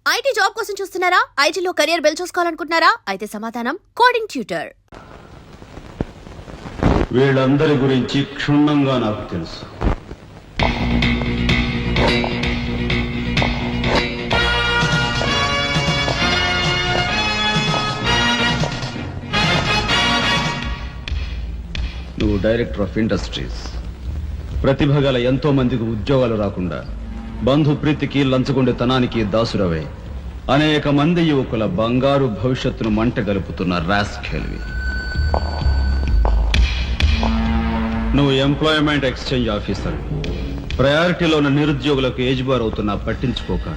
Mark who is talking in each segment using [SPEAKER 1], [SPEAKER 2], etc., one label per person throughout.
[SPEAKER 1] IT job కోసం చూస్తున్నారా? ఐటీలో కెరియర్ బిల్డ్ చూసుకోవాలనుకుంటున్నారా? అయితే సమాధానం కోడింగ్ ట్యూటర్.
[SPEAKER 2] వీళ్ళందరి గురించి క్షుణ్ణంగా నాకు తెలుసు. నువ్వు డైరెక్టర్ ఆఫ్ ఇండస్ట్రీస్. ప్రతిభ గల ఎంతో మందికి ఉద్యోగాలు రాకుండా బంధు ప్రీతికి లంచగొండితనానికి దాసురవే అనేక మంది యువకుల బంగారు భవిష్యత్తును మంట గలుపుతున్న రాస్కెల్వి. నువ్వు ఎంప్లాయ్మెంట్ ఎక్స్చేంజ్ ఆఫీసర్. ప్రయారిటీలో ఉన్న నిరుద్యోగులకు ఏజ్ బార్ అవుతున్నా పట్టించుకోక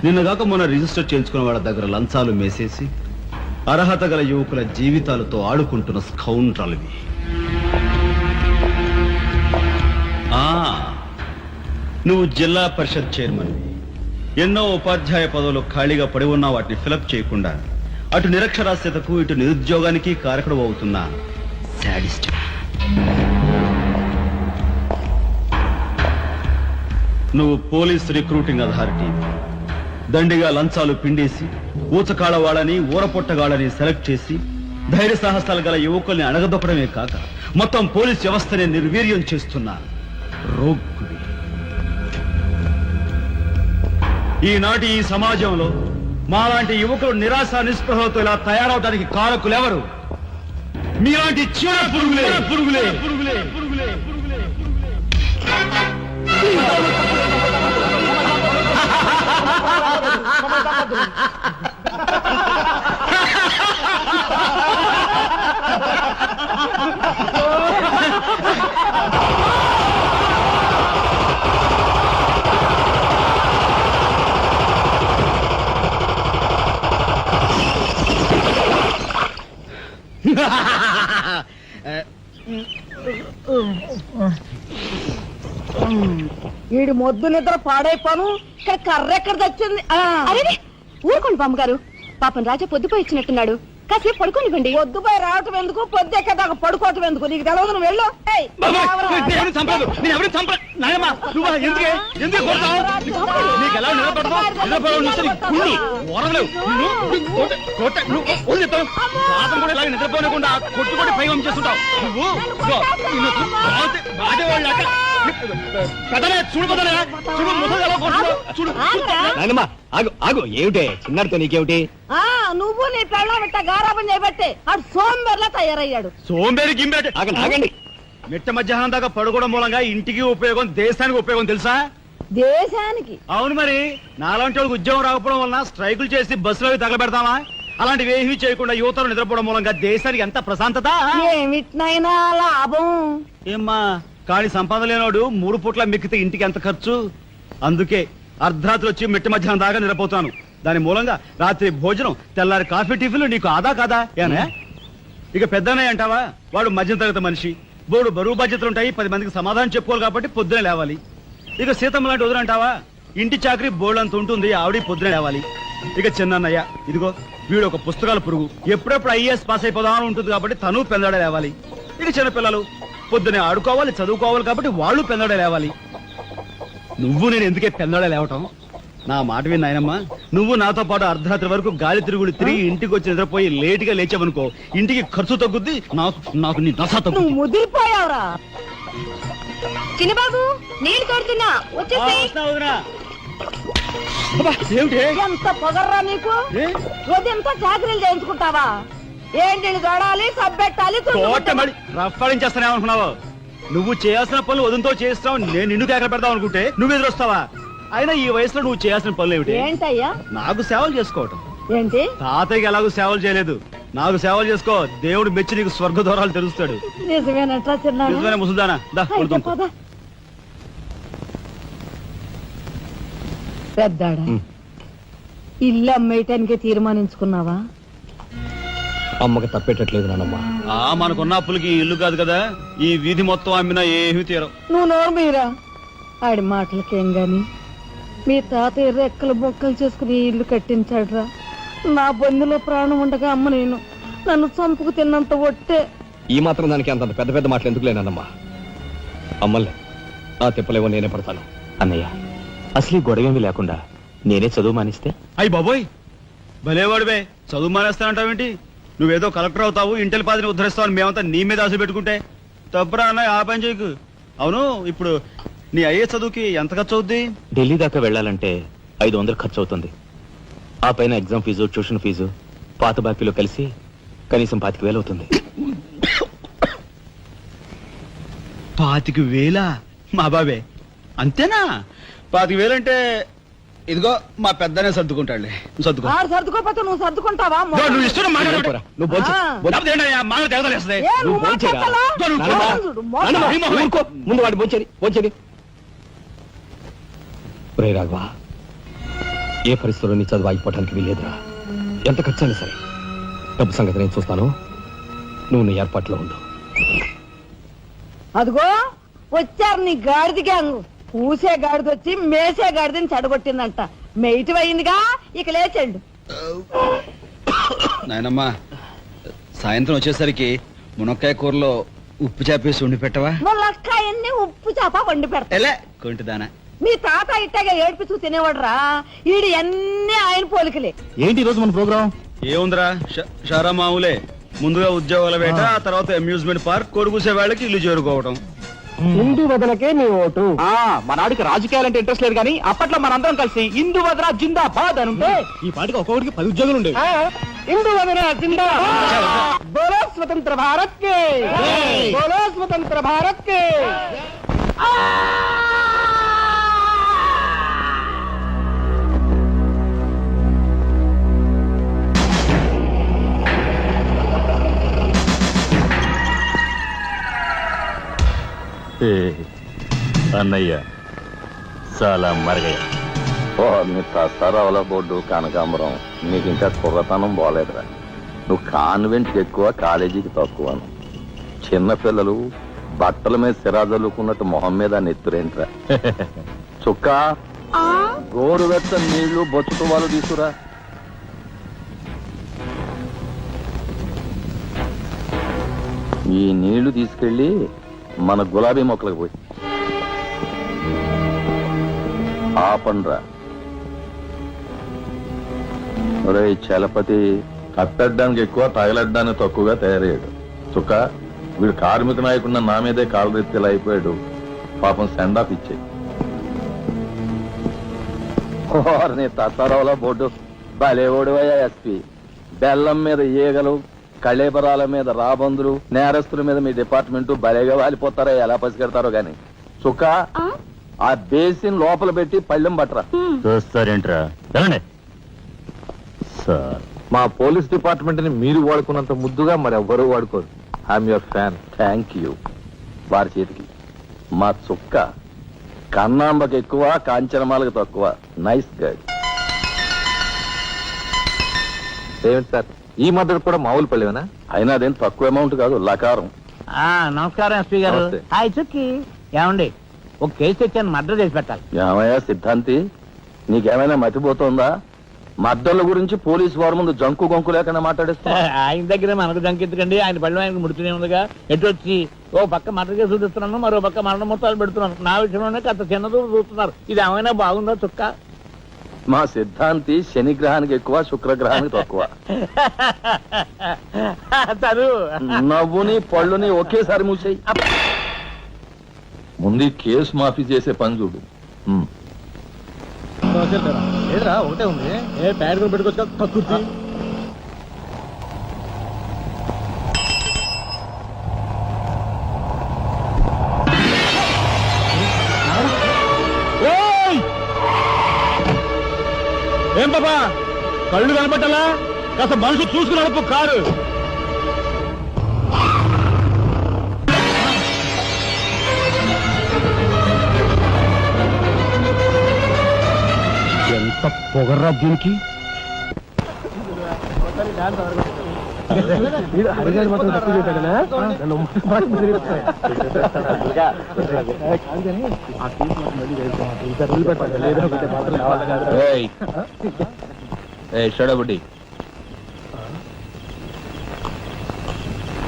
[SPEAKER 2] నిన్నగాక మొన్న రిజిస్టర్ చేయించుకున్న వాళ్ళ దగ్గర లంచాలు మేసేసి అర్హత గల యువకుల జీవితాలతో ఆడుకుంటున్న స్కౌండ్రల్వి. నువ్వు జిల్లా పరిషత్ చైర్మన్. ఎన్నో ఉపాధ్యాయ పదవులు ఖాళీగా పడి ఉన్నా వాటిని ఫిలప్ చేయకుండా అటు నిరక్షరాస్యతకు ఇటు నిరుద్యోగానికి కారకుడు అవుతున్న శాడిస్ట్. నువ్వు పోలీస్ రిక్రూటింగ్ అథారిటీ. దండిగా లంచాలు పిండేసి ఊచకాడ వాళ్ళని ఊరపొట్టగాళ్ళని సెలెక్ట్ చేసి ధైర్య సాహసాలు గల యువకుల్ని అణగదొక్కడమే కాక మొత్తం పోలీస్ వ్యవస్థనే నిర్వీర్యం చేస్తున్నా రోగ్గువి. ఈనాటి ఈ సమాజంలో మాలాంటి యువకులు నిరాశ నిస్పృహలతో ఇలా తయారవడానికి కారకులెవరు? మీలాంటి చీడ పురుగులే పురుగులే పురుగులే పురుగులే పురుగులే.
[SPEAKER 3] వీడి మొద్దు నిద్ర పాడైపోను. ఇక్కడ కర్ర ఎక్కడ తెచ్చింది?
[SPEAKER 4] అరే ఊరుకోండి బామ్మగారు, పాపం రాజా పొద్దుపోయి ఇచ్చినట్టున్నాడు, కాసేపు పడుకోనివ్వండి.
[SPEAKER 3] పొద్దుపై రావటం ఎందుకు, పొద్దెక్కదాకా పడుకోవటం ఎందుకు? నీకు తెలవదు, నువ్వు వెళ్ళు.
[SPEAKER 2] నిద్రపోనకుండా కొట్టుకొని పైగా చేస్తుంటావు
[SPEAKER 5] ఆగు. ఏమిటే చిన్నారితో నీకేమిటి?
[SPEAKER 3] నువ్వు నీ పెళ్ళం ఇట్ట గారాబం చేయబట్టే అటు సోంబేర్లా తయారయ్యాడు.
[SPEAKER 2] సోంబేరి గింబేట
[SPEAKER 5] ఆగండి.
[SPEAKER 2] మిట్ట మధ్యాహ్నం దాకా పడుకోవడం మూలంగా ఇంటికి ఉపయోగం, దేశానికి ఉపయోగం తెలుసా?
[SPEAKER 3] దేశానికి?
[SPEAKER 2] అవును మరి. నాలాంటి వాళ్ళకి ఉద్యోగం రాకపోవడం వలన స్ట్రైకులు చేసి బస్సులో తగలబెడతామా? అలాంటివి ఏమీ చేయకుండా యువతలు నిద్రపోవడం మూలంగా దేశానికి ఎంత ప్రశాంతత.
[SPEAKER 3] ఏమిటినైనా లాభం
[SPEAKER 2] ఏమ్మా, కానీ సంపాదన లేనోడు 3 పూట్ల మిక్కితే ఇంటికి ఎంత ఖర్చు? అందుకే అర్ధరాత్రి వచ్చి మిట్ట మధ్యాహ్నం దాకా నిద్రపోతాను. దాని మూలంగా రాత్రి భోజనం, తెల్లారి కాఫీ, టిఫిన్లు నీకు ఆదా కాదా? ఏనా ఇక పెద్దన్నయ్య అంటావా? వాడు మధ్య తరగతి మనిషి, బోడు బరువు బాధ్యతలు ఉంటాయి, 10 మందికి సమాధానం చెప్పుకోవాలి కాబట్టి పొద్దునే లేవాలి. ఇక సీతమ్మ లాంటి వదిలంటావా? ఇంటి చాకరీ బోర్డు అంత ఉంటుంది, ఆవిడ పొద్దునే లేవాలి. ఇక చిన్నన్నయ్య, ఇదిగో వీడు ఒక పుస్తకాల పురుగు, ఎప్పుడెప్పుడు ఐఏఎస్ పాస్ అయిపోదామని ఉంటుంది కాబట్టి తను పెందడే లేవాలి. ఇక చిన్నపిల్లలు పొద్దునే ఆడుకోవాలి, చదువుకోవాలి కాబట్టి వాళ్ళు పెందడే లేవాలి. నువ్వు నేను ఎందుకే పెందడే లేవటం? నా మాట విని నాయనమ్మా, నువ్వు నాతో పాటు అర్ధరాత్రి వరకు గాలి తిరుగుడు తిరిగి ఇంటికి వచ్చి నిద్రపోయి లేటుగా లేచావనుకో, ఇంటికి ఖర్చు తగ్గుద్ది, నాకు నీ దశ తగ్గుద్ది.
[SPEAKER 3] ముదిరిపోయావురా
[SPEAKER 4] చిన్నబాబు, నీళ్ళు తోడుతున్నా
[SPEAKER 3] ఎంత పొగర్రా నీకు? ఉదయంతో చాకరీలు చేయించుకుంటావా? ఏంటి దొడాలి, సబ్బెట్టాలి,
[SPEAKER 2] రఫాడించేస్తానేమనుకున్నావు? నువ్వు చేయాల్సిన పనులు వదంతో చేస్తావు, నేను నిన్ను కేకలు పెడతావు అనుకుంటే నువ్వు ఎదురొస్తావా? అయినా ఈ వయసులో నువ్వు చేయాల్సిన పనులు ఏమిటి?
[SPEAKER 3] ఏంటయ్యా?
[SPEAKER 2] నాకు సేవలు చేసుకోవటం.
[SPEAKER 3] ఏంటి?
[SPEAKER 2] తాతయ్యకి ఎలాగో సేవలు చేయలేదు, నాకు సేవలు చేసుకో. దేవుడు మెచ్చి నీకు స్వర్గ దూరాలు తెలుస్తాడు.
[SPEAKER 3] నిజమేనట్లా చిన్న?
[SPEAKER 2] నిజమే ముసుదానా.
[SPEAKER 3] పెద్దాడా, ఇల్లు అమ్మేయటానికి తీర్మానించుకున్నావా?
[SPEAKER 5] అమ్మకి తప్పేటట్లేదు నానమ్మ.
[SPEAKER 2] మనకున్న అప్పులకి ఇల్లు కాదు కదా, ఈ వీధి మొత్తం అమ్మినా ఏమీ తీరం.
[SPEAKER 3] నువ్వు నోరు మీరా? ఆడి మాటలకేం గాని మీ తాతయ్య రెక్కలు బొక్కలు చేసుకుని ఇల్లు కట్టించాడురా. నా బంధులో ప్రాణం ఉండగా అమ్మ నేను నన్ను చంపుకు తిన్నంత ఒట్టే.
[SPEAKER 5] ఈ మాత్రం దానికి అంత పెద్ద పెద్ద మాటలు ఎందుకు లేనమ్మా? అమ్మలే ఆ తిప్పలేవో నేనే పడతాను.
[SPEAKER 6] అన్నయ్య, అసలు గొడవేమీ లేకుండా
[SPEAKER 5] నేనే చదువు మానిస్తే
[SPEAKER 2] అయ్యి బాబోయ్ భలేవాడివే, చదువు మానేస్తానంటావేంటి? నువ్వేదో కలెక్టర్ అవుతావు, ఇంటెల్ పాదిని ఉద్ధరిస్తావు, మేమంతా నీ మీద ఆశ పెట్టుకుంటే తప్పురా అన్నయ్య, ఆ పని చేయకు. అవును, ఇప్పుడు నీ అయ్యే చదువుకి ఎంత ఖర్చు అవుద్ది?
[SPEAKER 5] ఢిల్లీ దాకా వెళ్ళాలంటే 500 ఖర్చు అవుతుంది. ఆ పైన ఎగ్జామ్ ఫీజు, ట్యూషన్ ఫీజు, పాత బాకీలో కలిసి కనీసం 25,000 అవుతుంది.
[SPEAKER 2] 25,000? మా బాబే అంతేనా? 25,000 అంటే ఇదిగో మా పెద్దనే సర్దుకుంటాడులే, నువ్వు సర్దుకో.
[SPEAKER 3] ఆడు సర్దుకోపోతే నువ్వు సర్దుకుంటావా?
[SPEAKER 2] నువ్వు ఇష్టం
[SPEAKER 5] పోరా, నువ్వు భోంచే.
[SPEAKER 2] లేకపోతే ఏంటయ్యా, మాట తెగదలేస్తుంది.
[SPEAKER 3] ఏ, నువ్వు
[SPEAKER 5] నువ్వు భోంచేరా?
[SPEAKER 3] మాట్లాడాలా?
[SPEAKER 5] నాన్నమ్మ,
[SPEAKER 3] చూడు, మోసం.
[SPEAKER 5] నాన్నమ్మ, ఊరుకో. ముందు వాడి భోంచేది. రే రాఘవా, ఏ పరిస్థితుల్లో నీ చదువు ఆగిపోవడానికి వీలేదురా. ఎంత ఖర్చైనా సరే డబ్బు సంగతి నేను చూస్తాను. నువ్వు నీ ఏర్పాట్లో ఉండు.
[SPEAKER 3] అదిగో వచ్చారు నీ గాడిద గ్యాంగ్. పూసే గాడిద వచ్చి మేసే గాడిదని చెడగొట్టిందంట. మెయిటి అయిందిగా, ఇక లేచండు.
[SPEAKER 2] నాయనమ్మా, సాయంత్రం వచ్చేసరికి మునక్కాయ కూరలో ఉప్పు చేపేసి వండి పెట్టవా?
[SPEAKER 3] ములక్కాయన్ని ఉప్పు చేప వండి పెడతా.
[SPEAKER 2] ఎలా కొంటిదానా?
[SPEAKER 3] మీ తాత ఇట్టగా ఏడిపిస్తూ తినేవాడు రా. ఈడు అన్ని ఆయన పోలికలే.
[SPEAKER 5] ఏంటి ఈరోజు మన ప్రోగ్రామ్?
[SPEAKER 2] ఏముందిరా, షారా మామూలే. ముందుగా ఉద్యోగాల వేట, ఆ తర్వాత అమ్యూజ్మెంట్ పార్క్, కొడుకుసే వాళ్ళకి ఇల్లు చేరుకోవటం.
[SPEAKER 5] హిందూ వదలకే నీ ఓటు. మనాడికి రాజకీయాలంటే ఇంట్రెస్ట్ లేదు కానీ అప్పట్లో మనందరం కలిసి హిందూ వదల జిందాబాద్ అనుంటే ఈ పాటికి ఒక్కొక్కడికి 10 ఉద్యోగాలు ఉండేవి. హిందూ వదల జిందాబాద్. బోలో స్వతంత్ర భారత్ కే, బోలో స్వతంత్ర భారత్ కే.
[SPEAKER 6] అన్నయ్య చాలా మరగయ్య.
[SPEAKER 7] ఓ మీ తస్తారావుల బోర్డు కనకాంబరం, నీకు ఇంకా కుర్రతనం పోలేదురా. నువ్వు కాన్వెంట్కి ఎక్కువ, కాలేజీకి తక్కువను. చిన్నపిల్లలు బట్టల మీద సిరాజల్లుకున్నట్టు మొహం మీద నెత్తురేంట్రా. చుక్క గోరువెచ్చని నీళ్లు బొచ్చుతో వాళ్ళు తీసుకురా. ఈ నీళ్లు తీసుకెళ్ళి మన గులాబీ మొక్కలకు పోయి ఆపండ్రా. ఒరే చలపతి, కట్టడానికి ఎక్కువ, తగలడ్డానికి తక్కువగా తయారయ్యాడు. చుక్క వీడు కార్మిక నాయకున్న నా మీదే కాలరెత్తిలా అయిపోయాడు. పాపం సెండాఫ్ ఇచ్చాయి. నీ తత్తారావుల బోర్డు భలేవోడువయ్యా ఎస్పీ. బెల్లం మీద ఈగలు, కళేబరాల మీద రాబందులు, నేరస్తుల మీద మీ డిపార్ట్మెంట్ భలేగా వాలిపోతారో, ఎలా పసిగడతారో గాని. చుక్క ఆ బేసిన్ లోపల పెట్టి పళ్ళెం పట్టరా.
[SPEAKER 6] చూస్తారేంట్రా? సార్,
[SPEAKER 7] మా పోలీస్ డిపార్ట్మెంట్ ని మీరు వాడుకున్నంత ముద్దుగా మరి ఎవ్వరూ వాడుకోరు. I'm your fan. Thank you. వారి చేతికి మా చుక్క కన్నాంబకి ఎక్కువ, కాంచనమాలకు తక్కువ. Nice guide. ఏమిటి సార్, ఈ మద్దతు కూడా మామూలు పళ్ళేనా? అయినా అదేం తక్కువ అమౌంట్ కాదు, లకారం.
[SPEAKER 8] నమస్కారం ఎస్పీ గారు.
[SPEAKER 7] నమస్తే.
[SPEAKER 8] హాయ్ చుక్కి. ఏమండి, ఒక కేసు తెచ్చాను, మర్డర్ చేసి పెట్టాలి.
[SPEAKER 7] ఏమయ్యా సిద్ధాంతి, నీకేమైనా మతిపోతుందా? మద్దళ్ళ గురించి పోలీసు వారి ముందు జంకు గొంకు లేకుండా మాట్లాడేస్తా.
[SPEAKER 8] ఆయన దగ్గర మనకు జంకెత్తుకండి, ఆయన పళ్ళు ఆయనకు ముడుతూనే ఉందిగా. ఎటు వచ్చి ఓ పక్క మర్డర్ కేసు చూపిస్తున్నాను, మరో పక్క మరణ మొత్తాలు పెడుతున్నాను. నా విషయంలోనే కాస్త చిన్నదూ చూస్తున్నారు. ఇది ఏమైనా బాగుందో చుక్క?
[SPEAKER 7] మా సిద్ధాంతి శనిగ్రహానికి ఎక్కువ, శుక్రగ్రహానికి తక్కువ.
[SPEAKER 8] తను
[SPEAKER 7] నవ్వుని పళ్ళుని ఒకేసారి మూసేయి. ముందు ఈ కేసు మాఫీ చేసే పని చూడు.
[SPEAKER 5] ఒకటే ఉంది. ఏ ప్యాడ్ కూడా పెట్టుకోవచ్చు.
[SPEAKER 2] ఏం బాబా, కళ్ళు కనపట్టాలా? కాస్త మనసు చూసుకుని నడుపు కారు.
[SPEAKER 5] ఎంత పొగర్రా దీనికి.
[SPEAKER 7] షడబుడ్డి,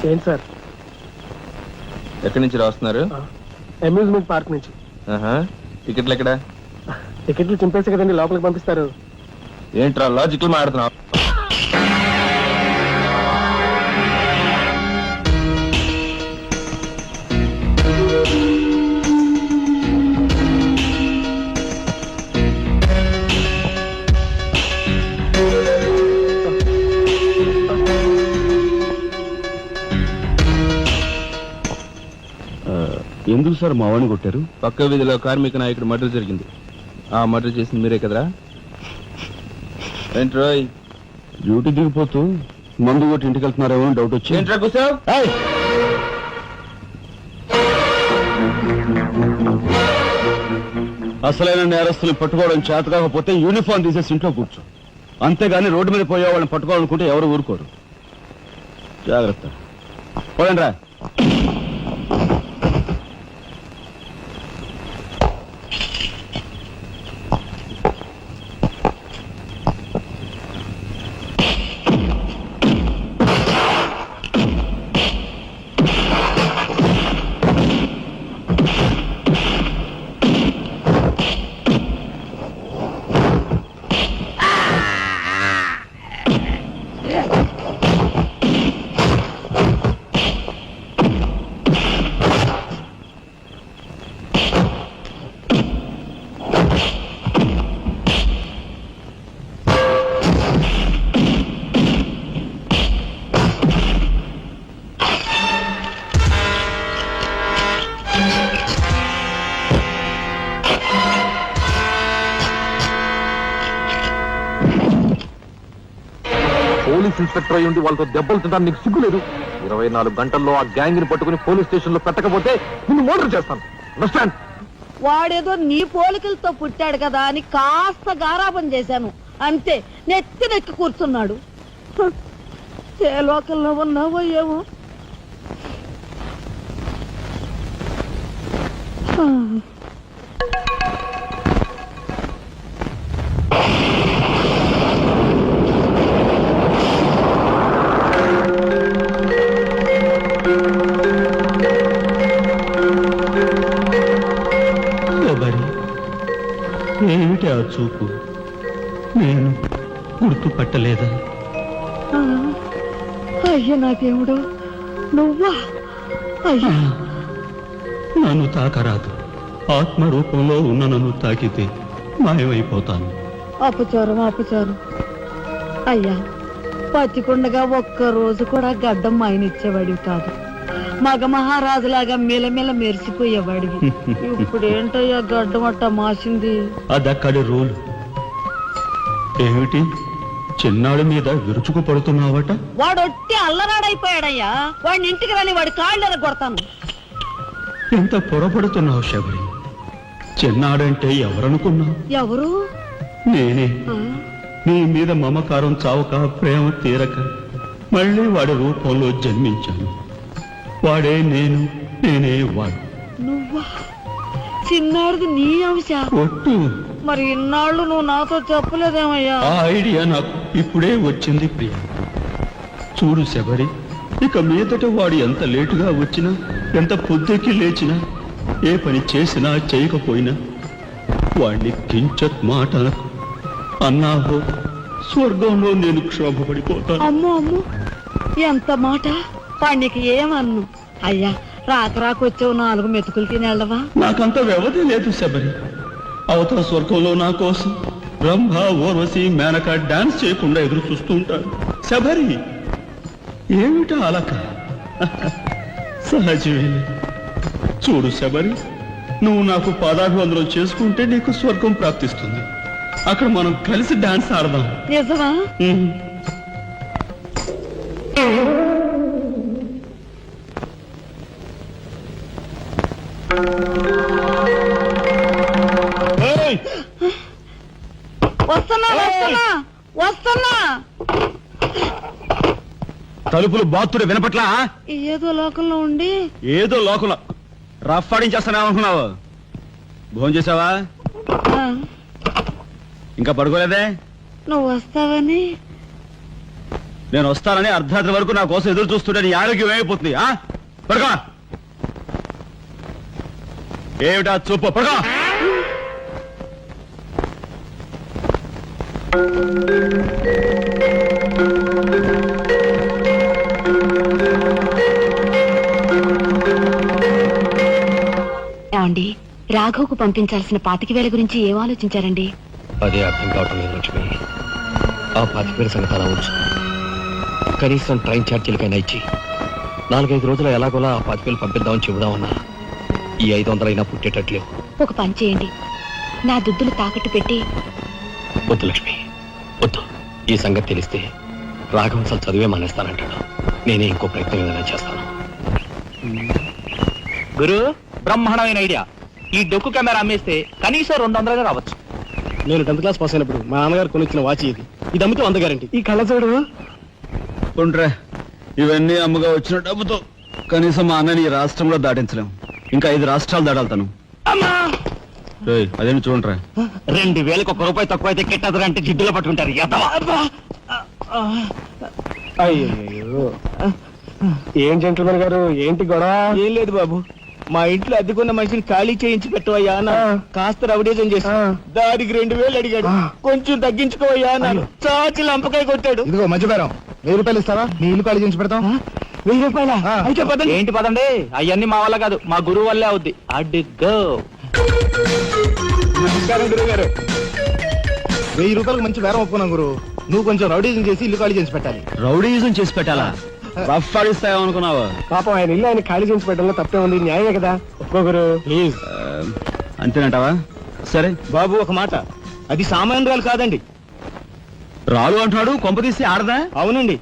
[SPEAKER 5] ఏంటి సార్?
[SPEAKER 7] ఎక్కడి నుంచి రాస్తున్నారు?
[SPEAKER 5] అమ్యూజ్మెంట్ పార్క్ నుంచి.
[SPEAKER 7] టికెట్లు ఎక్కడ?
[SPEAKER 5] టికెట్లు చింపేసి కదండి లోపలికి పంపిస్తారు.
[SPEAKER 7] ఏంట్రా లాజికల్ మాట్లాడుతున్నావు?
[SPEAKER 2] ఎందుకు సార్ మా వాడిని కొట్టారు?
[SPEAKER 5] పక్క వీధిలో కార్మిక నాయకుడు మర్డర్ జరిగింది. ఆ మర్డర్ చేసింది మీరే కదరా? ఏంట్రోయ్
[SPEAKER 2] డ్యూటీ దిగిపోతూ మందు కొట్టి ఇంటికి వెళ్తున్నారేమో అని డౌట్ వచ్చి
[SPEAKER 5] ఏంట్రా కూర్చోవ్?
[SPEAKER 2] అసలైన నేరస్తుల్ని పట్టుకోవడం చేత కాకపోతే యూనిఫామ్ తీసేసి ఇంట్లో కూర్చో. అంతేగాని రోడ్డు మీద పోయే వాళ్ళని పట్టుకోవాలనుకుంటే ఎవరు ఊరుకోరు. జాగ్రత్త. పోయండి రా.
[SPEAKER 7] పోలీస్ ఇన్స్పెక్టర్ అయ్యి ఉండి వాళ్ళతో దెబ్బలు తింటాను నీకు సిగ్గులేదు? 24 గంటల్లో ఆ గ్యాంగ్ ని పట్టుకుని పోలీస్ స్టేషన్ లో పెట్టకపోతే నిన్ను మర్డర్ చేస్తాను. అండర్స్టాండ్?
[SPEAKER 3] వాడేదో నీ పోలికలతో పుట్టాడు కదా అని కాస్త గారాబం చేశాను అంతే. నెత్తి కూర్చున్నాడు. ఏ లోకల్లో ఉన్నావో ఏమో.
[SPEAKER 2] ఏమిటి ఆ చూపు? నేను గుర్తుపట్టలేదా?
[SPEAKER 3] అయ్యా నా దేవుడు, నువ్వా? అయ్యా
[SPEAKER 2] నన్ను తాకరాదు. ఆత్మ రూపంలో ఉన్న నన్ను తాకితే మాయమైపోతాను.
[SPEAKER 3] అపచారం అపచారం. అయ్యా పచ్చికుండగా ఒక్కరోజు కూడా గడ్డం మాయనిచ్చేవాడివి కాదు. మగ మహారాజులాగా మెలమెల మెరిసిపోయేవాడివి. ఇప్పుడు ఏంటయ్యా గడ్డం అట్ట మాసింది?
[SPEAKER 2] అదక్కడి రూలు. ఏమిటి చిన్నాడు మీద విరుచుకు పడుతున్నావట?
[SPEAKER 3] వాడొట్టి అల్లరాడైపోయాడయ్యా. వాడిని ఇంటికి రాని వాడి కాళ్ళెర కొడతాను.
[SPEAKER 2] ఎంత పొరపడుతున్నావు శబరి? చిన్నాడంటే ఎవరనుకున్నావు?
[SPEAKER 3] ఎవరు?
[SPEAKER 2] నేనే. నీ మీద మమకారం చావక, ప్రేమ తీరక మళ్ళీ వాడి రూపంలో జన్మించాను. వాడే నేను, నేనే వాడు.
[SPEAKER 3] నువ్వా? చిన్నాడిది నీ అంశ?
[SPEAKER 2] ఒట్టు.
[SPEAKER 3] మరి ఇన్నాళ్ళు నువ్వు నాతో చెప్పలేదేమయ్యా?
[SPEAKER 2] ఆ ఐడియా నాకు ఇప్పుడే వచ్చింది ప్రియ. చూడు శబరి, ఇక మీదట వాడు ఎంత లేటుగా వచ్చినా, ఎంత పొద్దుకి లేచినా, ఏ పని చేసినా చేయకపోయినా వాడిని కించత్ మాట అనకు. అన్నాహో స్వర్గంలో నేను క్షోభపడిపోతాను.
[SPEAKER 3] అమ్మో అమ్మో, ఎంత మాట! వాడికి ఏమన్ను? అయ్యా రాకొచ్చావు 4 మెతుకులు తినేళ్ళవా?
[SPEAKER 2] నాకంత వ్యవధి లేదు శబరి. అవతల స్వర్గంలో నా కోసం రంభ, ఊర్వశి, మేనక డాన్స్ చేయకుండా ఎదురు చూస్తూ ఉంటాడు. శబరి ఏమిటా అలక? సహజమే. చూడు శబరి, నువ్వు నాకు పాదాభివందనం చేసుకుంటే నీకు స్వర్గం ప్రాప్తిస్తుంది. అక్కడ మనం కలిసి డాన్స్ ఆడదాం.
[SPEAKER 3] నిజమా? వస్తున్నా వస్తున్నా వస్తున్నా.
[SPEAKER 2] తలుపులు బాత్తుడు వినపట్లా?
[SPEAKER 3] ఏదో లోకంలో ఉండి
[SPEAKER 2] ఏదో లోకంలో రఫ్ ఆడించేస్తానేమనుకున్నావు? భోజనం చేసావా? ఇంకా పడుకోలేదే?
[SPEAKER 3] నువ్వు వస్తావని.
[SPEAKER 2] నేను వస్తానని అర్ధరాత్రి వరకు నా కోసం ఎదురు చూస్తుంటే నీ ఆరోగ్యం ఏమైపోతుంది? పడుకో. ఏమిటా చూపు? పడుకో.
[SPEAKER 4] ఏమండి, రాఘవ్కు పంపించాల్సిన 25,000 గురించి ఏం ఆలోచించారండి?
[SPEAKER 5] అదే అర్థం కావటం లేదు లక్ష్మి. ఆ 25,000 సంగతి అలా ఉంచు. కనీసం ట్రైన్ ఛార్జీలకైనా ఇచ్చి 4-5 రోజులు ఎలాగోలా ఆ 25,000 పంపిద్దామని చెబుదామన్నా ఈ 500 అయినా పుట్టేటట్లేవు.
[SPEAKER 4] ఒక పని చేయండి, నా దుద్దులు తాకట్టు పెట్టి.
[SPEAKER 5] వద్దు లక్ష్మి, వద్దు. ఈ సంగతి తెలిస్తే రాఘవం అసలు చదివే మానేస్తానంటాడు. నేనే ఇంకో ప్రయత్నం ఏదైనా చేస్తాను. గురు, బ్రహ్మాండమైన ఐడియా. ఈ డొక్కు కెమెరా అమ్మేస్తే కనీసం 200 రావచ్చు. నేను 10th క్లాస్ పాస్ అయినప్పుడు మా నాన్నగారు కొనిచ్చిన వాచ్ ఇది. ఇది అమ్మితే 100 గ్యారెంటీ. ఈ కళ్ళజోడు
[SPEAKER 2] ఉండ్రా, ఇవన్నీ అమ్మగా వచ్చిన డబ్బుతో కనీసం మా అన్నని ఈ రాష్ట్రంలో దాటించలేం. ఇంకా 5 రాష్ట్రాలు దాడాలి తను. అదేమి చూడండిరా.
[SPEAKER 5] 2,000కి 1 రూపాయి తక్కువ అయితే కెట్టదురా అంటే జిడ్డులో పట్టుకుంటారు. అయ్యో, ఏం జెంట్లమన్ గారు, ఏంటి గొడవ?
[SPEAKER 8] ఏం లేదు బాబు, మా ఇంట్లో అద్దెకున్న మనిషిని ఖాళీ చేయించి పెట్టవయ్యా అన్న. కాస్త రవిడేజం చేసి దానికి 2,000 అడిగాడు. కొంచెం తగ్గించుకోవయ్యా అన్నాను. చాచి లంపకాయ కొట్టాడు.
[SPEAKER 5] ఇదిగో మధ్యపేరం 1,000 రూపాయలు ఇస్తావా? నీ ఇల్లు ఖాళీ చేయించి పెడతాం.
[SPEAKER 8] 1,000 రూపాయల? అయితే పదండి.
[SPEAKER 5] ఏంటి పదండి, అవన్నీ మా వల్ల కాదు, మా గురువు వల్లే అవుద్ది. అడ్డుగో.
[SPEAKER 8] నమస్కారం గురువు గారు.
[SPEAKER 5] 1,000 రూపాయలకు మంచి బేరం ఒప్పుకున్నాం గురు. నువ్వు కొంచెం రౌడీజం చేసి ఇల్లు ఖాళీ చేసి పెట్టాలి.
[SPEAKER 2] రౌడీజం చేసి పెట్టాలా? రఫ్ ఆడిస్తాయో అనుకున్నావా?
[SPEAKER 5] పాపం ఆయన ఇల్లు ఆయన ఖాళీ చేసి పెట్టడంలో తప్పే ఉంది. న్యాయమే కదా. ఒప్పుకోగురు ప్లీజ్.
[SPEAKER 2] అంతేనంటావా? సరే
[SPEAKER 8] బాబు, ఒక మాట, అది సామాన్యురాలు కాదండి.
[SPEAKER 2] రాలు అంటున్నాడు. కొంపదీసి ఆడదా?
[SPEAKER 8] అవునండి.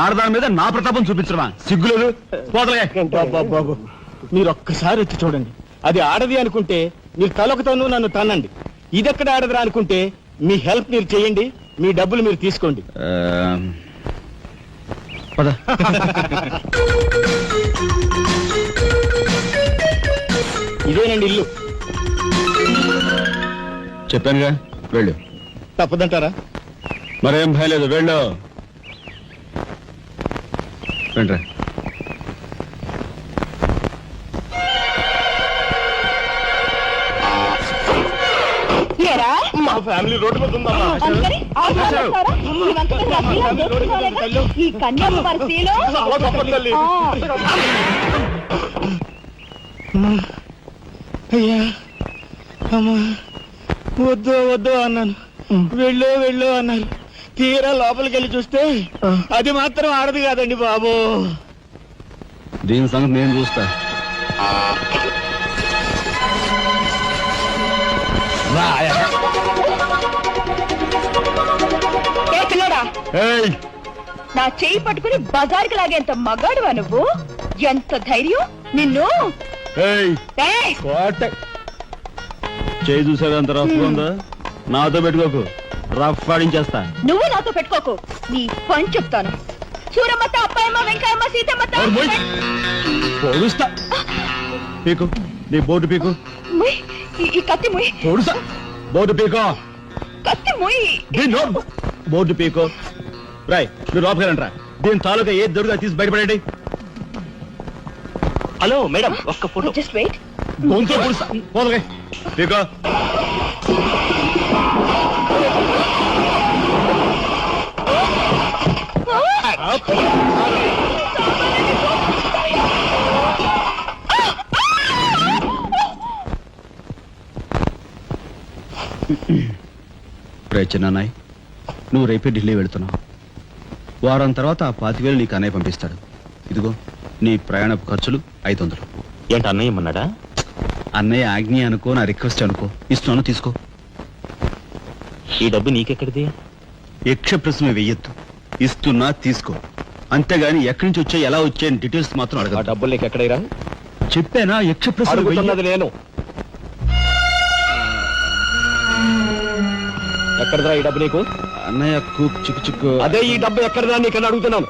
[SPEAKER 2] ఆడదాని మీద నా ప్రతాపం చూపించడమా? సిగ్గులేదు. పోతలే.
[SPEAKER 8] బాబు, మీరు ఒక్కసారి వచ్చి చూడండి. అది ఆడది అనుకుంటే మీరు తలొకతోనూ నన్ను తన్నండి. ఇదెక్కడ ఆడదురా అనుకుంటే మీ హెల్ప్ మీరు చేయండి, మీ డబ్బులు మీరు తీసుకోండి.
[SPEAKER 2] పద.
[SPEAKER 8] ఇదేనండి ఇల్లు.
[SPEAKER 2] చెప్పానుగా, వెళ్ళు.
[SPEAKER 8] తప్పదంటారా?
[SPEAKER 2] మరేం భయం లేదు, వెళ్ళు. రండ్రా.
[SPEAKER 8] మా ఫ్యామిలీ రోడ్డు మీద ఉందమ్మా.
[SPEAKER 4] ఈ కన్యాకుమారి స్త్రీలో
[SPEAKER 8] చాలా గొప్ప తల్లి. అయ్యా, అమ్మా, వద్దు వద్దు అన్నాను. వెళ్ళు వెళ్ళు అన్నారు. తీరా లోపలికి వెళ్ళి చూస్తే అది మాత్రం ఆడదు కాదండి బాబు.
[SPEAKER 2] దీని సంగతి నేను చూస్తా. ఏయ్,
[SPEAKER 4] నా చెయ్యి పట్టుకుని బజార్కి లాగేంత మగాడువా నువ్వు? ఎంత ధైర్యం నిన్ను!
[SPEAKER 2] ఏయ్,
[SPEAKER 4] ఏయ్!
[SPEAKER 2] చేయి చూసాడు అంత రఫ్ ఉందా? నాతో పెట్టుకోకు, రఫ్ ఆడించేస్తా.
[SPEAKER 4] నువ్వు నాతో పెట్టుకోకు, నీ పని చెప్తాను. సూరమ్మత, అప్పాయమ్మ, వెంకాయమ్మ, సీతమ్మత.
[SPEAKER 2] పొడుస్తా. పీకు, నీ బోటు పీకు.
[SPEAKER 4] ముయ్, ఈ కత్తి ముయ్.
[SPEAKER 2] పొడుస్తా. బోటు పీకో.
[SPEAKER 4] కత్తి ముయ్.
[SPEAKER 2] బోర్డు పీకో. రాయ్, మీరు లోపలిరంట్రా. దీని తాలూకా ఏది దొరుకుతా తీసి బయటపడండి.
[SPEAKER 5] హలో మేడం, ఒక్క ఫోటో.
[SPEAKER 4] Just wait.
[SPEAKER 2] గొంతు పొడుస్తా. పోదలే పీకో. ప్రయత్నాయ్, నువ్వు రేపే ఢిల్లీ వెళుతున్నావు. వారం తర్వాత ఆ 25,000 నీకు అన్నయ్య పంపిస్తాడు. ఇదిగో నీ ప్రయాణపు ఖర్చులు 500.
[SPEAKER 5] ఏంటి అన్నయ్య ఏమన్నాడా?
[SPEAKER 2] అన్నయ్య ఆజ్ఞ అనుకో, నా రిక్వెస్ట్ అనుకో. ఇస్తున్నాను, తీసుకో.
[SPEAKER 5] ఈ డబ్బు నీకెక్కడిది?
[SPEAKER 2] యక్ష ప్రశ్న వెయ్యొద్దు. ఇస్తున్నా, తీసుకో. అంతేగాని ఎక్కడి నుంచి వచ్చాయి, ఎలా వచ్చాయని డీటెయిల్స్ మాత్రం
[SPEAKER 5] ఆ
[SPEAKER 2] అడగ.
[SPEAKER 5] డబ్బులు నీకు ఎక్కడైరా?
[SPEAKER 2] చెప్పానా? యక్ష ప్రశ్న
[SPEAKER 5] అడుగుతున్నది నేను. ఎక్కడదా ఈ డబ్బు నీకు?
[SPEAKER 2] అన్నయ్య చిక్కు చిక్కు.
[SPEAKER 5] అదే ఈ డబ్బు ఎక్కడదా నీకని అడుగుతున్నాను.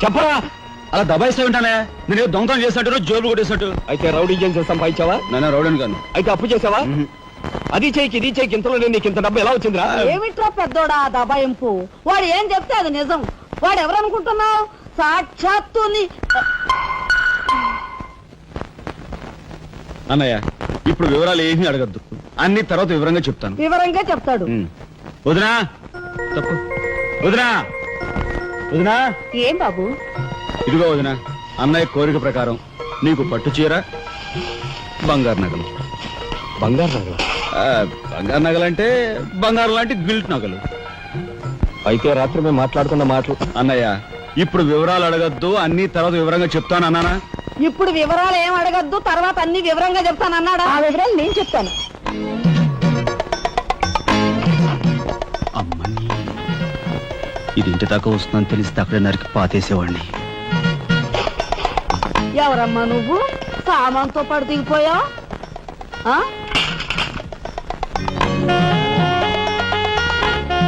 [SPEAKER 5] చెప్పరా?
[SPEAKER 2] అలా దబాయిస్తా ఉంటానే. నేను దొంగతనం చేసినట్టు, జోబులు కొట్టేసినట్టు.
[SPEAKER 5] అయితే రౌడీ చేసి సంపాదించావా?
[SPEAKER 2] నాన్న రౌడన్ గాను.
[SPEAKER 5] అయితే అప్పు చేసావా? అది చేయికి ఇది చేయికి ఇంతలో నీకు ఇంత డబ్బు ఎలా వచ్చిందిరా?
[SPEAKER 3] ఏమిట్రా పెద్దోడా దబాయింపు? వాడు ఏం చెప్తే అది నిజం. వాడు ఎవరనుకుంటున్నావు? సాక్షాత్తు
[SPEAKER 2] అన్నయ్య, ఇప్పుడు వివరాలు ఏమీ అడగద్దు. అన్ని తర్వాత వివరంగా చెప్తాను.
[SPEAKER 3] వివరంగా చెప్తాడు.
[SPEAKER 2] వదినా తప్పు. వదినా వదినా
[SPEAKER 4] ఏం బాబు?
[SPEAKER 2] ఇదిగో వదినా, అన్నయ్య కోరిక ప్రకారం నీకు పట్టు చీర, బంగారు నగలు.
[SPEAKER 5] బంగారు నగల
[SPEAKER 2] బంగారు నగలంటే బంగారు లాంటి గిల్ట్ నగలు.
[SPEAKER 5] అయితే రాత్రి మేము మాట్లాడుకున్న మాటలు.
[SPEAKER 2] అన్నయ్య ఇప్పుడు వివరాలు అడగద్దు, అన్ని తర్వాత వివరంగా చెప్తాను అన్నానా?
[SPEAKER 3] ఇప్పుడు వివరాలు ఏం అడగద్దు, తర్వాత అన్ని వివరంగా చెప్తానన్నాడా?
[SPEAKER 4] ఆ వివరాలు నేను చెప్తాను.
[SPEAKER 2] అమ్మని ఇది ఇంటి దాకా వస్తుందని తెలిస్తే అక్కడే నరికి పాతేసేవాడిని.
[SPEAKER 3] ఎవరమ్మా నువ్వు? సామాన్తో పాటు దిగిపోయా?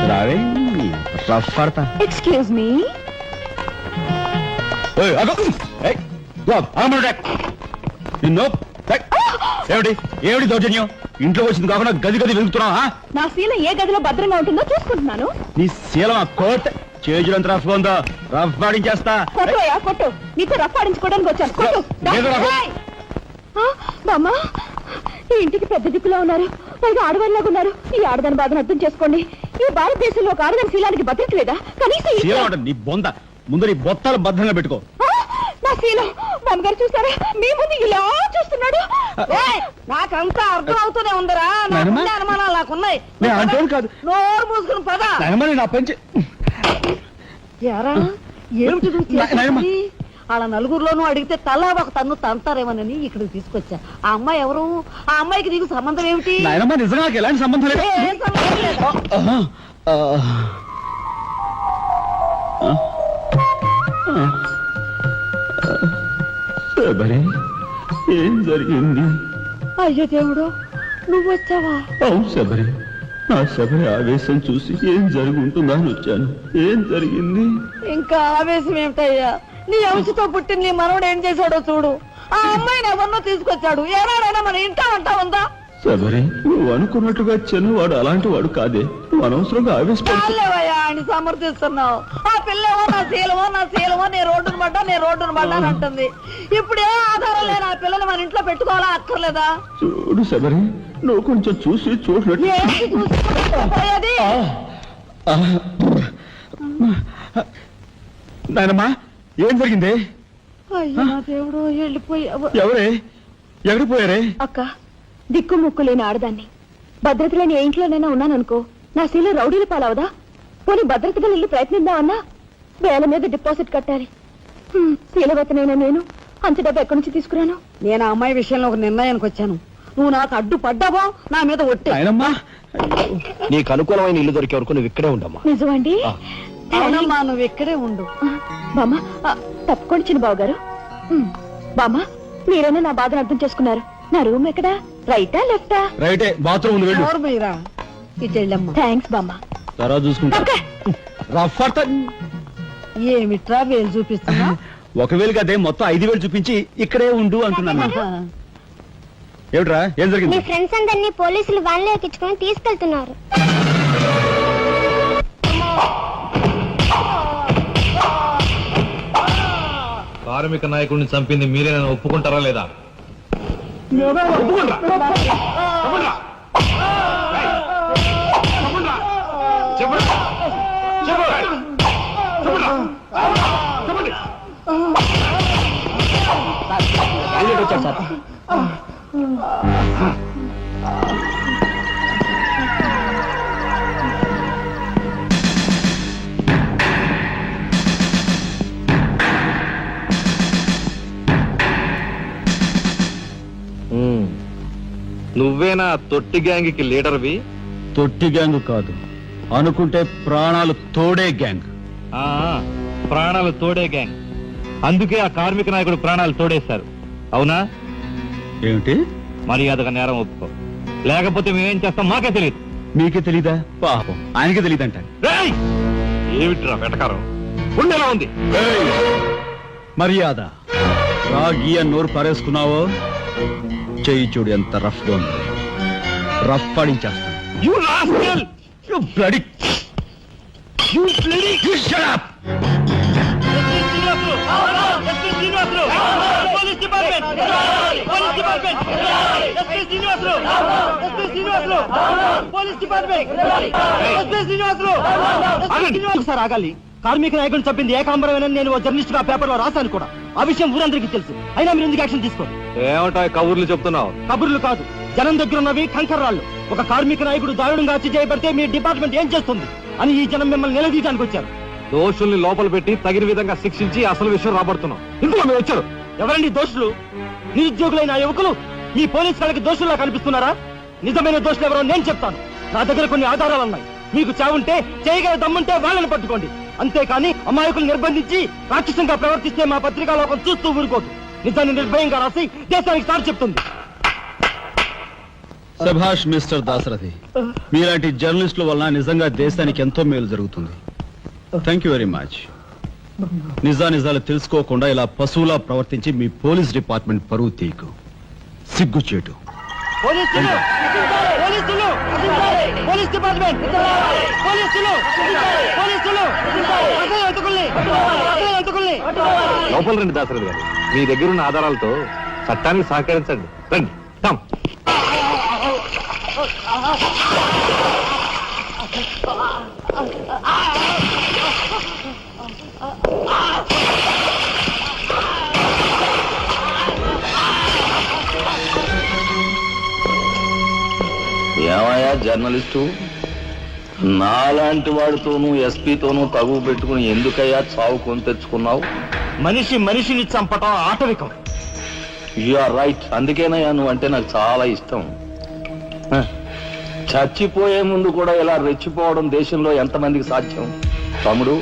[SPEAKER 2] రావే రఫ్ పడతా.
[SPEAKER 4] Excuse me.
[SPEAKER 2] ఏయ్, ఆగు. ఏయ్, గో, ఆగమను డాక్. నిన్ను డాక్. ఏమిటి ఏమిటి దౌర్జన్యం? ఇంట్లో వచ్చింది కాకుండా గది గది వెలుగుతున్నావా?
[SPEAKER 4] నా శీల ఏ గదిలో భద్రంగా ఉంటుందో చూసుకుంటున్నాను.
[SPEAKER 2] నీ శీలం ఆ కోట్ చేజులంత రఫ్ ఉందో రఫ్ పాడించేస్తా.
[SPEAKER 4] కొట్టుయా కొట్టు. నీతో రఫ్ ఆడించుకోవడానికి వచ్చాను. కొట్టు.
[SPEAKER 2] లేదు నాకు.
[SPEAKER 4] బామ్మ, ఈ ఇంటికి పెద్ద దిక్కులో ఉన్నారు, పైగా ఆడవాళ్ళలాగా ఉన్నారు. ఈ ఆడదాని బాధను అర్థం చేసుకోండి. ఈ భారతదేశంలో ఒక ఆడదాని శీలానికి భద్రత లేదా? కనీసం ఈ-
[SPEAKER 2] శీలం అంటే నీ బొంద. ముందు నీ బొత్తాలు భద్రంగా పెట్టుకో.
[SPEAKER 4] నా శీలం బామ్మగారు చూస్తారా? మీ ముందు ఇలా చూస్తున్నాడు.
[SPEAKER 3] నాకంతా అర్థం అవుతూనే ఉందరా.
[SPEAKER 2] నాయనమ్మా?
[SPEAKER 3] నాకు అనుమానాలు నాకున్నాయి.
[SPEAKER 2] నేను అంటోను కాదు.
[SPEAKER 3] నోరు మూసుకుని పద.
[SPEAKER 2] నాయనమ్మ, నా పెంచి
[SPEAKER 3] ఎరా ఏమిటి నువ్వు చేసేది?
[SPEAKER 2] నాయనమ్మ.
[SPEAKER 3] వాళ్ళ నలుగురిలోనూ అడిగితే తలా ఒక తన్ను తంతారేమోనని ఇక్కడికి తీసుకొచ్చా. ఆ అమ్మాయి ఎవరు? ఆ అమ్మాయికి నీకు సంబంధం ఏమిటి?
[SPEAKER 2] నాయనమ్మ, నిజంగా నాకు ఎలాంటి సంబంధం లేదు.
[SPEAKER 3] ఏ సంబంధం లేదు.
[SPEAKER 2] ఆహా. శబరి, ఏం జరిగింది?
[SPEAKER 3] అయ్యో దేవుడు, నువ్వు వచ్చావా?
[SPEAKER 2] అవును శబరి, నా శబరి ఆవేశం చూసి ఏం జరిగి ఉంటుందా అని వచ్చాను. ఏం జరిగింది?
[SPEAKER 3] ఇంకా ఆవేశం ఏమిటయ్యా? నీ అంశతో పుట్టిన నీ మనవడు ఏం చేశాడో చూడు. ఆ అమ్మాయిని ఎవరినో తీసుకొచ్చాడు. ఏనాడైనా మన ఇంటా అంటా ఉందా?
[SPEAKER 2] శబరి, నువ్వు అనుకున్నట్టుగా చిన్నవాడు అలాంటి వాడు కాదే. నువ్వు అనవసరంగా ఆవేశపడు.
[SPEAKER 3] చాలేవయ్యా ఆయన సమర్థిస్తున్నావు. ఆ పిల్లేమో నా శీలమో నేను రోడ్డును పడ్డా అని అంటుంది. ఇప్పుడు ఏ ఆధారం లేని ఆ పిల్లని మన ఇంట్లో పెట్టుకోవాలా అక్కర్లేదా?
[SPEAKER 2] చూడు శబరి, నువ్వు కొంచెం చూసి చూడలేదు.
[SPEAKER 3] ఏంటి చూసుకోపోయేది?
[SPEAKER 2] నాయనమ్మా, ఏం జరిగింది?
[SPEAKER 3] అయ్యో నా దేవుడు, వెళ్ళిపోయావు.
[SPEAKER 2] ఎవరే ఎక్కడికి పోయారే?
[SPEAKER 4] అక్క, దిక్కు ముక్కు లేని ఆడదాన్ని, భద్రత లేని ఏ ఇంట్లోనైనా ఉన్నాననుకో, నా శీల రౌడీల పాలవదా? పోనీ భద్రతగా వెళ్ళి ప్రయత్నిద్దామన్నా వేల మీద డిపాజిట్ కట్టాలి. శీలవతనైనా నేను అంత డబ్బు ఎక్కడి నుంచి తీసుకురాను?
[SPEAKER 3] నేను ఆ అమ్మాయి విషయంలో ఒక నిర్ణయానికి వచ్చాను. నువ్వు నాకు అడ్డు పడ్డావో నా మీద ఒట్టే.
[SPEAKER 2] నాయనమ్మా,
[SPEAKER 5] నీకు అనుకూలమైన ఇల్లు దొరికే వరకు నువ్వు ఇక్కడే ఉండమ్మా.
[SPEAKER 4] నిజమండి?
[SPEAKER 3] అవునమ్మా, నువ్వు ఇక్కడే ఉండు.
[SPEAKER 4] బామ్మ, తప్పుకోండి చిన్న బాబు గారు. బామ్మ, మీరైనా నా బాధను అర్థం చేసుకున్నారు. నా రూమ్ ఎక్కడా? రైటా లెఫ్టా?
[SPEAKER 2] రైటే, బాత్రూమ్ ఉంది, వెళ్ళు.
[SPEAKER 3] ఎవరు మీరా? ఇటు వెళ్ళమ్మా.
[SPEAKER 4] థ్యాంక్స్ బామ్మ.
[SPEAKER 2] తర్వాత చూసుకుంటా. రఫ్ అడతా.
[SPEAKER 3] ఏమిట్రా వేలు చూపిస్తున్నా?
[SPEAKER 2] ఒకవేళ కదే మొత్తం 5,000 చూపించి ఇక్కడే ఉండు అంటున్నాను. ఏమిట్రా, ఏం
[SPEAKER 9] మీ
[SPEAKER 2] జరిగింది?
[SPEAKER 9] ఫ్రెండ్స్ అందరినీ పోలీసులు వ్యాన్లో ఎక్కించుకొని తీసుకెళ్తున్నారు.
[SPEAKER 10] కార్మిక నాయకుడిని చంపింది మీరేనా ఒప్పుకుంటారా లేదా? నువ్వేనా తొట్టి గ్యాంగ్కి లీడర్వి?
[SPEAKER 2] తొట్టి గ్యాంగ్ కాదు, అనుకుంటే ప్రాణాలు తోడే గ్యాంగ్.
[SPEAKER 10] ప్రాణాలు తోడే గ్యాంగ్. అందుకే ఆ కార్మిక నాయకుడు ప్రాణాలు తోడేశారు. అవునా?
[SPEAKER 2] ఏమిటి?
[SPEAKER 10] మర్యాదగా నేరం ఒప్పుకో, లేకపోతే మేమేం చేస్తాం మాకే తెలియదు.
[SPEAKER 2] మీకే తెలీదా? పాపం ఆయనకే తెలియదంట.
[SPEAKER 10] ఏమిట్రా వెటకారం? ఉండేలా ఉంది.
[SPEAKER 2] మర్యాద రాగి అని నోరు పారేసుకున్నావో చెయ్యి చూడు ఎంత రఫ్ గా ఉంది. రఫ్ పడించేస్తాను.
[SPEAKER 10] You rascal!
[SPEAKER 2] You bloody...
[SPEAKER 10] You bloody...
[SPEAKER 2] You shut up!
[SPEAKER 10] Police department
[SPEAKER 8] department police department SP Srinivasulu SP Srinivasulu police department SP Srinivasulu sir ఆగాలి. కార్మిక నాయకుడిని చంపింది ఏకాంబరమేనని నేను జర్నలిస్ట్ గా పేపర్ లో రాశాను కూడా. ఆ విషయం ఊరందరికీ తెలుసు. అయినా మీరు ఎందుకు యాక్షన్ తీసుకోండి?
[SPEAKER 10] ఏమంటావు కబుర్లు చెప్తున్నావు?
[SPEAKER 8] కబుర్లు కాదు, జనం దగ్గర ఉన్నవి కంకర్రాళ్ళు. ఒక కార్మిక నాయకుడు దారుణంగా హత్య చేయబడితే మీ డిపార్ట్మెంట్ ఏం చేస్తుంది అని ఈ జనం మిమ్మల్ని నిలదీయడానికి వచ్చారు.
[SPEAKER 10] దోషుల్ని లోపల పెట్టి తగిన విధంగా శిక్షించి అసలు విషయం రాబడుతున్నాం. ఇందులో మీరు వచ్చారు.
[SPEAKER 8] ఎవరండి దోషులు? నిరుద్యోగులైన ఆ యువకులు ఈ పోలీస్ వాళ్ళకి దోషుల్లా కనిపిస్తున్నారా? నిజమైన దోషులు ఎవరో నేను చెప్తాను. నా దగ్గర కొన్ని ఆధారాలు ఉన్నాయి. మీకు చావుంటే చేయగల దమ్ముంటే వాళ్ళని పట్టుకోండి. అంతేకాని అమాయకులు నిర్బంధించి రాక్షసంగా ప్రవర్తిస్తే మా పత్రికా లోకం చూస్తూ ఊరుకోదు. నిజాన్ని నిర్భయంగా రాసి దేశానికి సార్ చెప్తుంది.
[SPEAKER 2] సభాష్ మిస్టర్ దాసరథి, మీలాంటి జర్నలిస్టుల వలన నిజంగా దేశానికి ఎంతో మేలు జరుగుతుంది. Thank you very much. నిజాలు తెలుసుకోకుండా ఇలా పశువులా ప్రవర్తించి మీ పోలీస్ డిపార్ట్మెంట్ పరువు తీయకు. సిగ్గుచేటు.
[SPEAKER 8] పోలీసులు పోలీసులు పోలీస్ డిపార్ట్మెంట్ పోలీసులు పోలీసులు
[SPEAKER 10] లోపల రండి దాసరథి గారు. మీ దగ్గరున్న ఆధారాలతో చట్టానికి సహకరించండి. రండి. కమ్.
[SPEAKER 7] ఏమయ్యా జర్నలిస్టు, నాలాంటి వాడితోనూ ఎస్పీతోనూ తగువ పెట్టుకుని ఎందుకయ్యా చావు కొని తెచ్చుకున్నావు?
[SPEAKER 8] మనిషిని చంపటం ఆటవికం.
[SPEAKER 7] You are right. అందుకేనయ్యా నువ్వంటే నాకు చాలా ఇష్టం. చచ్చిపోయే ముందు కూడా ఇలా రెచ్చిపోవడం దేశంలో ఎంతమందికి సాధ్యం? తమ్ముడు,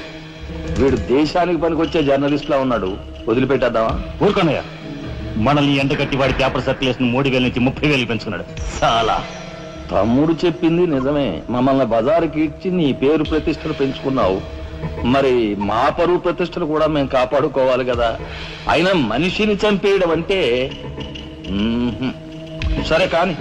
[SPEAKER 7] వీడు దేశానికి పనికొచ్చే జర్నలిస్టులా ఉన్నాడు. వదిలిపెట్టేద్దామా?
[SPEAKER 10] ఊరుకోనయ్యా. మనల్ని ఎండగట్టి వాడి పేపర్ సర్క్యులేషన్ 3,000 నుంచి 30,000 పెంచుకున్నాడు.
[SPEAKER 7] చాలా. తమ్ముడు చెప్పింది నిజమే. మమ్మల్ని బజారుకి ఇచ్చి నీ పేరు ప్రతిష్టలు పెంచుకున్నావు. మరి మా పరువు ప్రతిష్టలు కూడా మేము కాపాడుకోవాలి కదా. అయినా మనిషిని చంపేయడం అంటే సరే కాని.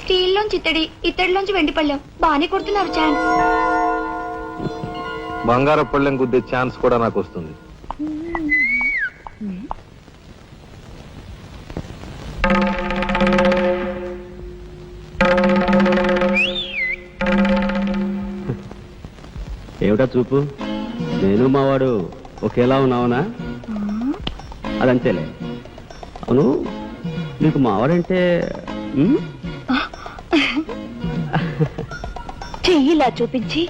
[SPEAKER 9] స్టీల్లోంచి ఇత్తడిలోంచి వెండి పళ్ళెం బాగానే కొడుతున్నారు ఛాన్స్.
[SPEAKER 10] బంగారు పళ్ళెం గుద్దే ఛాన్స్ కూడా నాకు వస్తుంది.
[SPEAKER 5] ఏమిటా చూపు? నేను మావాడు ఒకేలా ఉన్నావునా? అదంతేలే. అవును, నీకు మావాడంటే
[SPEAKER 4] చెయ్యిలా చూపించి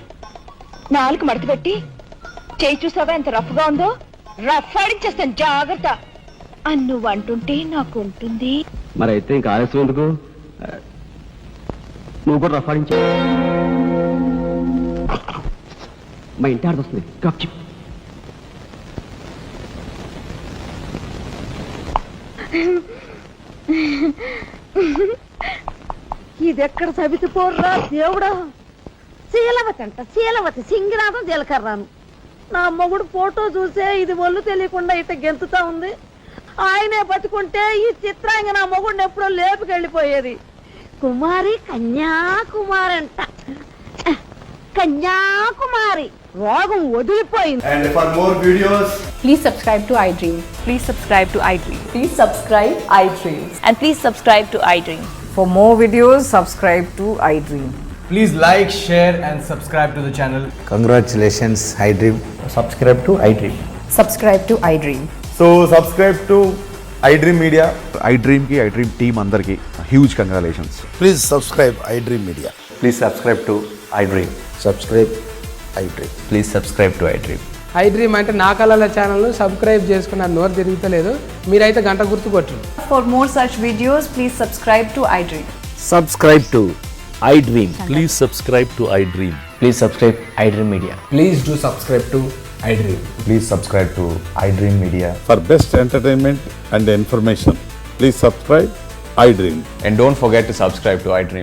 [SPEAKER 4] నాలుగు మడత పెట్టి చెయ్యి చూసావా ఎంత రఫ్ గా ఉందో? రఫ్ ఆడించేస్తాను, జాగ్రత్త. నువ్వు అంటుంటే నాకు ఉంటుంది.
[SPEAKER 5] మరి అయితే ఇంకా ఆలస్యం ఎందుకు? నువ్వు కూడా రఫ్ ఆడించా. మా ఇంటి ఆడదొస్తుంది.
[SPEAKER 3] ఇదెక్కడ సవితిపోర్రా దేవుడా! శీలవతి అంట, శీలవతి సింగినాథం జీలకర్రాను. నా మొగుడు ఫోటో చూసే ఇది ఒళ్ళు తెలియకుండా ఇట గెంతుతా ఉంది. ఆయనే బతుకుంటే ఈ చిత్రాంగ నా మొగుడిని ఎప్పుడో లేపుకెళ్ళిపోయేది. కుమారి కన్యాకుమారి అంట, కన్యాకుమారి. రోగం వదిలిపోయింది.
[SPEAKER 11] And for more videos,
[SPEAKER 4] Please subscribe to iDream.
[SPEAKER 12] Please subscribe to iDream.
[SPEAKER 4] Please subscribe iDream.
[SPEAKER 12] And please subscribe to iDream.
[SPEAKER 3] For more videos, subscribe to iDream.
[SPEAKER 11] please like, share and subscribe to the channel.
[SPEAKER 13] Congratulations, iDream.
[SPEAKER 11] Subscribe to iDream.
[SPEAKER 12] Subscribe to iDream.
[SPEAKER 11] So subscribe to iDream Media.
[SPEAKER 13] iDream ki iDream team andarki huge congratulations.
[SPEAKER 11] Please subscribe iDream Media.
[SPEAKER 13] Please subscribe to iDream.
[SPEAKER 11] Subscribe iDream.
[SPEAKER 13] Please subscribe to iDream.
[SPEAKER 14] iDream అంటే నా కళల channel subscribe చేసుకున్న నోరు తిరుగుతలేదు. మీరైతే గంట గుర్తు కొట్టండి.
[SPEAKER 12] For more such videos, please subscribe to iDream.
[SPEAKER 13] Subscribe to iDream. Please subscribe to iDream.
[SPEAKER 11] Please subscribe iDream Media. Please do subscribe to iDream.
[SPEAKER 13] Please subscribe to iDream Media.
[SPEAKER 15] For best entertainment and information,
[SPEAKER 11] Please subscribe iDream.
[SPEAKER 10] And don't forget to subscribe to iDream.